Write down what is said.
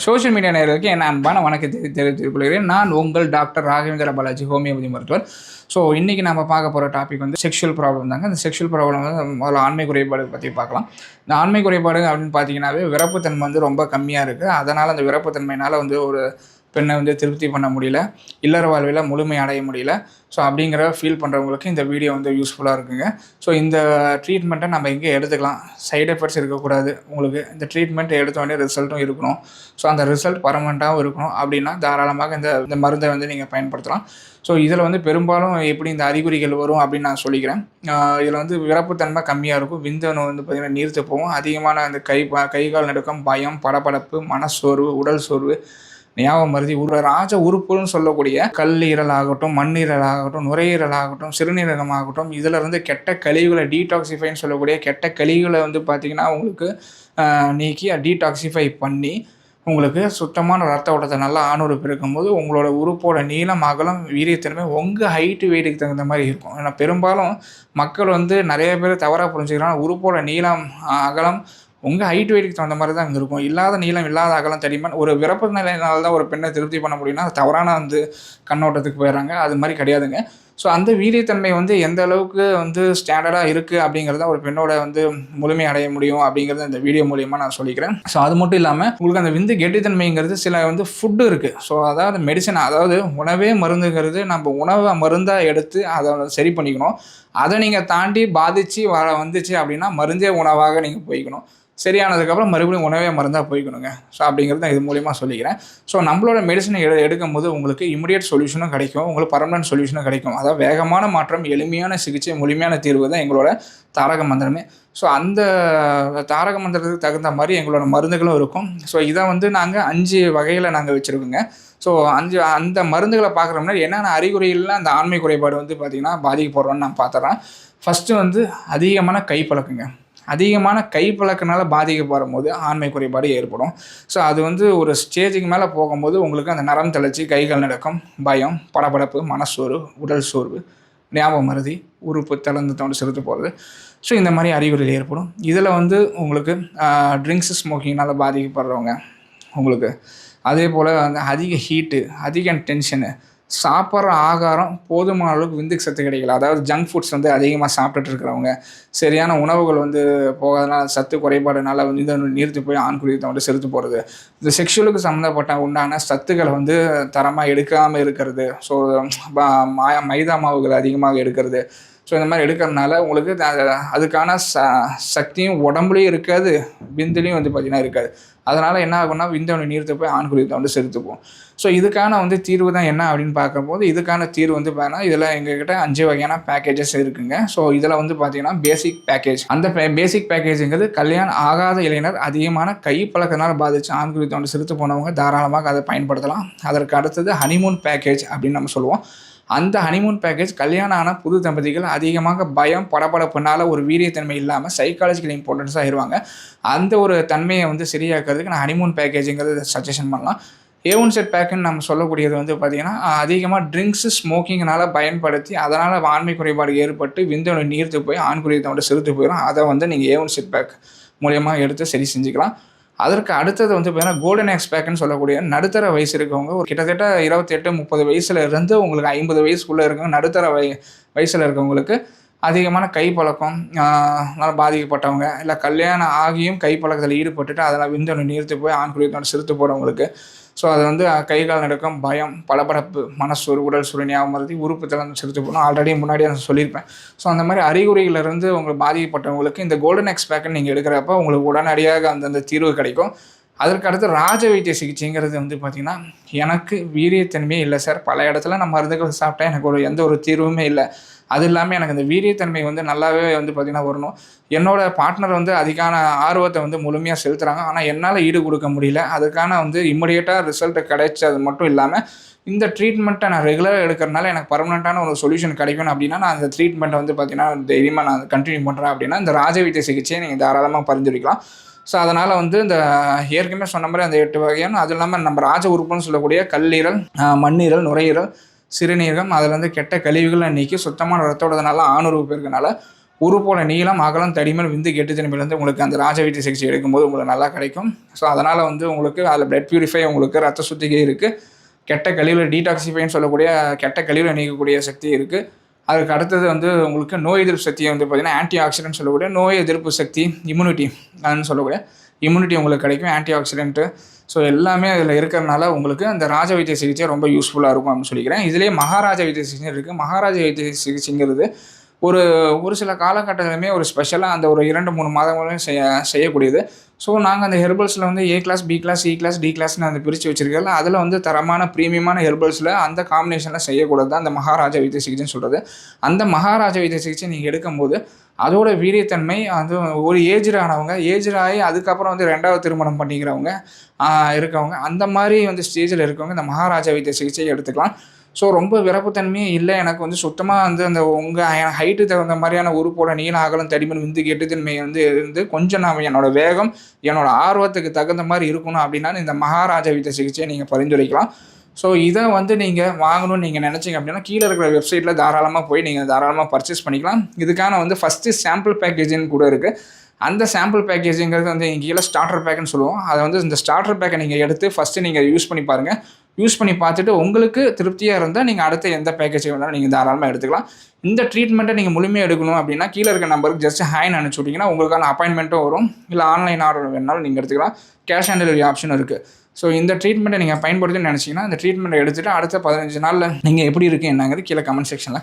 Social media நேயர்களுக்கு என் அன்பான வணக்கத்தை தெரிவித்துக் கொள்கிறேன். நான் உங்கள் டாக்டர் ராகவேந்திர பாலாஜி, ஹோமியோபதி மருத்துவர். ஸோ இன்றைக்கி நம்ம பார்க்க போகிற டாபிக் வந்து செக்ஷுவல் ப்ராப்ளம் தாங்க. இந்த செக்ஷுவல் ப்ராப்ளம் வந்து முதல்ல ஆண்மை குறைபாடு பற்றி பார்க்கலாம். இந்த ஆண்மை குறைபாடு அப்படின்னு பார்த்தீங்கன்னாவே விரப்புத்தன்மை வந்து ரொம்ப கம்மியாக இருக்குது. அதனால் அந்த விரப்புத்தன்மையினால் வந்து ஒரு பெண்ணை வந்து திருப்தி பண்ண முடியல, இல்லற வாழ்வில் முழுமை அடைய முடியல. ஸோ அப்படிங்கிற ஃபீல் பண்ணுறவங்களுக்கு இந்த வீடியோ வந்து யூஸ்ஃபுல்லாக இருக்குங்க. ஸோ இந்த ட்ரீட்மெண்ட்டை நம்ம எங்கே எடுத்துக்கலாம், சைடு எஃபெக்ட்ஸ் இருக்கக்கூடாது. உங்களுக்கு இந்த ட்ரீட்மெண்ட் எடுத்தோடனே ரிசல்ட்டும் இருக்கணும். ஸோ அந்த ரிசல்ட் பர்மனெண்ட்டாகவும் இருக்கணும் அப்படின்னா தாராளமாக இந்த மருந்தை வந்து நீங்கள் பயன்படுத்தலாம். ஸோ இதில் வந்து பெரும்பாலும் எப்படி இந்த அறிகுறிகள் வரும் அப்படின்னு நான் சொல்லிக்கிறேன். இதில் வந்து விரப்புத்தன்மை கம்மியாக இருக்கும். விந்தணு வந்து பார்த்திங்கன்னா நீர்த்து போகும். அதிகமான அந்த கை கால் நடுக்கம், பயம், படபடப்பு, மனச்சோர்வு, உடல் சோர்வு, ஞாபகம் மருதி, ராஜ உறுப்புன்னு சொல்லக்கூடிய கல்லீரல் ஆகட்டும், மண்ணீரல் ஆகட்டும், நுரையீரல் ஆகட்டும், சிறுநீரகம் ஆகட்டும், இதில் இருந்து கெட்ட கழிவுகளை டீடாக்சிஃபைன்னு சொல்லக்கூடிய கெட்ட கழிவுகளை வந்து பார்த்திங்கன்னா உங்களுக்கு நீக்கி டீடாக்சிஃபை பண்ணி உங்களுக்கு சுத்தமான ரத்த ஓட்டத்தை நல்லா ஆணுறுப்பு இருக்கும்போது உங்களோட உறுப்போட நீளம், அகலம், வீரியத்தன்மை உங்கள் ஹைட்டு வெயிட்டுக்கு தகுந்த மாதிரி இருக்கும். ஏன்னா பெரும்பாலும் மக்கள் வந்து நிறைய பேர் தவறாக புரிஞ்சுக்கிறாங்க. உறுப்போட நீளம், அகலம் உங்கள் ஹைட் வெயிட்டுக்கு தகுந்த மாதிரி தான் அங்கே இருக்கும். இல்லாத நீளம், இல்லாத அகலம் தெரியுமா? ஒரு விரப்பு நிலையினால தான் ஒரு பெண்ணை திருப்தி பண்ண முடியும்னா அது தவறான வந்து கண்ணோட்டத்துக்கு போயிடறாங்க. அது மாதிரி கிடையாதுங்க. ஸோ அந்த வீரியத்தன்மை வந்து எந்த அளவுக்கு வந்து ஸ்டாண்டர்டாக இருக்குது அப்படிங்கிறத ஒரு பெண்ணோட வந்து முழுமை அடைய முடியும் அப்படிங்கிறத இந்த வீடியோ மூலியமாக நான் சொல்லிக்கிறேன். ஸோ அது மட்டும் இல்லாமல் உங்களுக்கு அந்த விந்து கெட்டித்தன்மைங்கிறது சில வந்து ஃபுட்டு இருக்குது. ஸோ அதாவது மெடிசன், அதாவது உணவே மருந்துங்கிறது நம்ம உணவை மருந்தாக எடுத்து அதை சரி பண்ணிக்கணும். அதை நீங்கள் தாண்டி பாதித்து வந்துச்சு அப்படின்னா மருந்தே உணவாக நீங்கள் போய்க்கணும். சரியானதுக்கப்புறம் மறுபடியும் உணவே மருந்தாக போய்க்கணுங்க. ஸோ அப்படிங்கிறது நான் இது மூலிமா சொல்லிக்கிறேன். ஸோ நம்மளோட மெடிசனை எடுக்கும்போது உங்களுக்கு இமிடியேட் சொல்யூஷனும் கிடைக்கும், உங்களுக்கு பர்மனன்ட் சொல்யூஷனும் கிடைக்கும். அதாவது வேகமான மாற்றம், எளிமையான சிகிச்சை, முழுமையான தீர்வு தான் எங்களோட தாரக மந்திரமே. ஸோ அந்த தாரக மந்திரத்துக்கு தகுந்த மாதிரி எங்களோட மருந்துகளும் இருக்கும். ஸோ இதை வந்து நாங்கள் 5 வகையில் நாங்கள் வச்சுருக்கோங்க. ஸோ அந்த மருந்துகளை பார்க்குற முன்னாடி என்னென்ன அறிகுறிகள்லாம் அந்த ஆண்மை குறைபாடு வந்து பார்த்திங்கன்னா பாதிக்கப்படுறோன்னு நான் பார்த்துறேன். ஃபஸ்ட்டு வந்து அதிகமான கைப்பழக்கங்க. அதிகமான கைப்பழக்கனால பாதிக்கப்படுற போது ஆண்மை குறைபாடு ஏற்படும். ஸோ அது வந்து ஒரு ஸ்டேஜுக்கு மேலே போகும்போது உங்களுக்கு அந்த நரம் தளர்ச்சி, கைகள் நடுக்கம், பயம், படபடப்பு, மனச்சோர்வு, உடல் சோர்வு, ஞாபகம் மருதி, உறுப்பு தளர்ந்து செலுத்து போகிறது. ஸோ இந்த மாதிரி அறிகுறிகள் ஏற்படும். இதில் வந்து உங்களுக்கு ட்ரிங்க்ஸு, ஸ்மோக்கிங்னால் பாதிக்கப்படுறவங்க உங்களுக்கு, அதே போல் வந்து அதிக ஹீட்டு, அதிக டென்ஷனு, சாப்பிட்ற ஆகாரம் போதுமான அளவுக்கு விந்துக்கு சத்து கிடைக்கல, அதாவது ஜங்க் ஃபுட்ஸ் வந்து அதிகமாக சாப்பிட்டுட்டு இருக்கிறவங்க, சரியான உணவுகள் வந்து போகாதனால சத்து குறைபாடுனால வந்து இதை நீர்த்து போய் ஆண்குறியத்தை வந்து செலுத்து போகிறது, இந்த செக்ஷுவலுக்கு சம்மந்தப்பட்ட உண்டான சத்துக்களை வந்து தரமாக எடுக்காமல் இருக்கிறது, ஸோ மைதா மாவுகள் அதிகமாக எடுக்கிறது. ஸோ இந்த மாதிரி எடுக்கிறதுனால உங்களுக்கு அதுக்கான சக்தியும் உடம்புலையும் இருக்காது, விந்துலையும் வந்து பார்த்திங்கன்னா இருக்காது. அதனால் என்ன ஆகும்னா விந்தணு நீர்த்து போய் ஆண்குறியத்தை வந்து செலுத்துப்போம். ஸோ இதுக்கான வந்து தீர்வு தான் என்ன அப்படின்னு பார்க்கும்போது, இதுக்கான தீர்வு வந்து பார்த்தீங்கன்னா இதில் எங்ககிட்ட 5 வகையான பேக்கேஜஸ் இருக்குங்க. ஸோ இதில் வந்து பார்த்திங்கன்னா பேசிக் பேக்கேஜ், அந்த பேசிக் பேக்கேஜுங்கிறது கல்யாணம் ஆகாத இளைஞர் அதிகமான கை பழக்கத்தினால் பாதித்து ஆண்குறியத்தை வந்து செலுத்து போனவங்க தாராளமாக அதை பயன்படுத்தலாம். அதற்கு அடுத்தது ஹனிமூன் பேக்கேஜ் அப்படின்னு நம்ம சொல்லுவோம். அந்த ஹனிமூன் பேக்கேஜ் கல்யாணம் ஆன புது தம்பதிகள் அதிகமாக பயம், படபடப்புனால ஒரு வீரியத்தன்மை இல்லாமல் சைக்காலஜிக்கல் இம்பார்ட்டன்ஸாக ஆயிடுவாங்க. அந்த ஒரு தன்மையை வந்து சரியாக்கிறதுக்கு நான் ஹனிமூன் பேக்கேஜுங்கிறது சஜஷன் பண்ணலாம். A1 செட் பேக்குன்னு நம்ம சொல்லக்கூடியது வந்து பார்த்திங்கன்னா அதிகமாக ட்ரிங்க்ஸு, ஸ்மோக்கிங்னால் பயன்படுத்தி அதனால் ஆண்மை குறைபாடு ஏற்பட்டு விந்தணு நீர்த்து போய் ஆண்குறியத்தை வந்து செலுத்து போயிடும். அதை வந்து நீங்கள் A1 செட் பேக் மூலியமாக எடுத்து சரி செஞ்சுக்கலாம். அதற்கு அடுத்தது வந்து பார்த்தீங்கன்னா கோல்டன் எக்ஸ் பேக்குன்னு சொல்லக்கூடிய நடுத்தர வயசு இருக்கவங்க, ஒரு கிட்டத்தட்ட 28-30 வயசில் இருந்து உங்களுக்கு 50 வயசுக்குள்ளே இருக்கவங்க, நடுத்தர வயசில் இருக்கவங்களுக்கு அதிகமான கைப்பழக்கம் பாதிக்கப்பட்டவங்க, இல்லை கல்யாணம் ஆகியும் கைப்பழக்கத்தில் ஈடுபட்டுட்டு அதனால் விந்தணு நீர்த்து போய் ஆண்குறியத்தோட செலுத்து போகிறவங்களுக்கு, ஸோ அது வந்து கை கால் நடுக்கம், பயம், படபடப்பு, மனச்சோர்வு, உடல் சோர்வு, ஞாபகம் மருதி, உறுப்பு தளர்ந்து செலுத்து போகணும். ஆல்ரெடி முன்னாடியே நான் சொல்லியிருப்பேன். ஸோ அந்த மாதிரி அறிகுறிகளிலிருந்து உங்களுக்கு பாதிக்கப்பட்டவங்களுக்கு இந்த கோல்டன் எக்ஸ் பேக்குன்னு நீங்கள் எடுக்கிறப்ப உங்களுக்கு உடனடியாக அந்தந்த தீர்வு கிடைக்கும். அதற்கு அடுத்து ராஜ வைத்திய சிகிச்சைங்கிறது வந்து பார்த்திங்கன்னா, எனக்கு வீரியத்தன்மையே இல்லை சார், பல இடத்துல நான் மருந்துகள் சாப்பிட்டேன், எனக்கு எந்த ஒரு தீர்வுமே இல்லை, அது இல்லாமல் எனக்கு இந்த வீரியத்தன்மை வந்து நல்லாவே வந்து பார்த்திங்கன்னா வரணும், என்னோடய பார்ட்னர் வந்து அதுக்கான ஆர்வத்தை வந்து முழுமையாக செலுத்துகிறாங்க, ஆனால் என்னால் ஈடு கொடுக்க முடியல, அதுக்கான வந்து இம்மிடியேட்டாக ரிசல்ட் கிடைச்சது மட்டும் இல்லாமல் இந்த ட்ரீட்மெண்ட்டை நான் ரெகுலராக எடுக்கிறனால எனக்கு பர்மனெண்ட்டான ஒரு சொல்யூஷன் கிடைக்கணும் அப்படின்னா நான் அந்த ட்ரீட்மெண்ட்டை வந்து பார்த்திங்கன்னா தைரியமாக நான் கண்டினியூ பண்ணுறேன் அப்படின்னா இந்த ராஜ வைத்திய சிகிச்சையை நீங்கள் தாராளமாக பரிந்துரைக்கலாம். ஸோ அதனால் வந்து இந்த ஏற்கனவே சொன்ன மாதிரி அந்த 8 வகையான, அது இல்லாமல் நம்ம ராஜ உறுப்புன்னு சொல்லக்கூடிய கல்லீரல், மண்ணீரல், நுரையீரல், சிறுநீரகம், அதில் வந்து கெட்ட கழிவுகளை நீக்கி சுத்தமான ரத்தோடனால ஆணுறுப்பு இருக்கனால உறுப்போட நீளம், அகலம், தடிமன், விந்து கெட்டுத்தன்மையிலேருந்து உங்களுக்கு அந்த ராஜவைத்திய சிகிச்சை எடுக்கும்போது உங்களுக்கு நல்லா கிடைக்கும். ஸோ அதனால் வந்து உங்களுக்கு அதில் பிளட் பியூரிஃபை, உங்களுக்கு ரத்த சுத்திகை இருக்குது, கெட்ட கழிவுகளை டீடாக்சிஃபைன்னு சொல்லக்கூடிய கெட்ட கழிவுகளை நீக்கக்கூடிய சக்தி இருக்குது. அதுக்கு அடுத்தது வந்து உங்களுக்கு நோய் எதிர்ப்பு சக்தியை வந்து பார்த்திங்கன்னா ஆன்டி ஆக்சிடென்ட் சொல்லக்கூடிய நோய் எதிர்ப்பு சக்தி, இம்யூனிட்டி அதுன்னு சொல்லக்கூடிய இம்யூனிட்டி உங்களுக்கு கிடைக்கும், ஆன்டி ஆக்சிடென்ட்டு. ஸோ எல்லாமே அதில் இருக்கிறனால உங்களுக்கு அந்த ராஜ வைத்திய சிகிச்சை ரொம்ப யூஸ்ஃபுல்லாக இருக்கும் அப்படின்னு சொல்லிக்கிறேன். இதுலேயே மகாராஜ வைத்திய சிகிச்சை இருக்குது. மகாராஜ வைத்திய சிகிச்சைங்கிறது ஒரு சில காலகட்டத்திலுமே ஒரு ஸ்பெஷலாக அந்த ஒரு 2-3 மாதங்களும் செய்யக்கூடியது. ஸோ நாங்கள் அந்த ஹெர்பல்ஸில் வந்து A class, B class, C class, D கிளாஸ்னு அந்த பிரித்து வச்சுருக்கல, அதில் வந்து தரமான ப்ரீமியமான ஹெர்பல்ஸில் அந்த காம்பினேஷனில் செய்யக்கூடாது தான் அந்த மகாராஜா வைத்திய சிகிச்சைன்னு சொல்கிறது. அந்த மகாராஜா வைத்திய சிகிச்சை நீங்கள் எடுக்கும்போது அதோட வீரியத்தன்மை அது ஒரு ஏஜ்டானவங்க, ஏஜ்டாகி அதுக்கப்புறம் வந்து 2வது திருமணம் பண்ணிக்கிறவங்க இருக்கவங்க, அந்த மாதிரி வந்து ஸ்டேஜில் இருக்கவங்க இந்த மகாராஜா வைத்திய சிகிச்சையை எடுத்துக்கலாம். ஸோ ரொம்ப விரப்புத்தன்மையே இல்லை, எனக்கு வந்து சுத்தமாக வந்து அந்த உங்கள் ஹைட்டு தகுந்த மாதிரியான உறுப்போட நீள அகலம், தடிமன், விந்து கெட்டுத்தன்மை வந்து கொஞ்சம் நான் என்னோடய வேகம், என்னோடய ஆர்வத்துக்கு தகுந்த மாதிரி இருக்கணும் அப்படின்னா இந்த மகாராஜா வைத்திய சிகிச்சையை நீங்கள் பரிந்துரைக்கலாம். ஸோ இதை வந்து நீங்கள் வாங்கணும்னு நீங்கள் நினச்சிங்க அப்படின்னா கீழே இருக்கிற வெப்சைட்டில் தாராளமாக போய் நீங்கள் தாராளமாக பர்ச்சேஸ் பண்ணிக்கலாம். இதுக்கான வந்து ஃபஸ்ட்டு சாம்பிள் பேக்கேஜின்னு கூட இருக்குது. அந்த சாம்பிள் பேக்கேஜுங்கிறது வந்து கீழே ஸ்டார்டர் பேக்குன்னு சொல்லுவோம். அதை வந்து இந்த ஸ்டார்டர் பேக்கை நீங்கள் எடுத்து ஃபஸ்ட்டு நீங்கள் யூஸ் பண்ணி பாருங்கள். யூஸ் பண்ணி பார்த்துட்டு உங்களுக்கு திருப்தியாக இருந்தால் நீங்கள் அடுத்த எந்த பேக்கேஜ் வேணாலும் நீங்கள் தாராளமாக எடுத்துக்கலாம். இந்த ட்ரீட்மெண்ட்டை நீங்கள் முழுமையாக எடுக்கணும் அப்படின்னா கீழே இருக்க நம்பருக்கு ஜஸ்ட் ஹாய்னு அனுப்பிச்சி விட்டிங்கன்னா உங்களுக்கான அப்பாயின்மெண்ட்டும் வரும். இல்லை ஆன்லைன் ஆர்டர் வேணாலும் நீங்கள் எடுத்துக்கலாம். கேஷ் ஆன் டெலிவரி ஆப்ஷன் இருக்குது. ஸோ இந்த ட்ரீட்மெண்ட்டை நீங்கள் பயன்படுத்தின்னு நினச்சிங்கன்னா இந்த ட்ரீட்மெண்ட்டை எடுத்துகிட்டு அடுத்த 15 நாளில் நீங்கள் எப்படி இருக்குது என்னங்கிறது கீழே கமெண்ட் செக்ஷனில்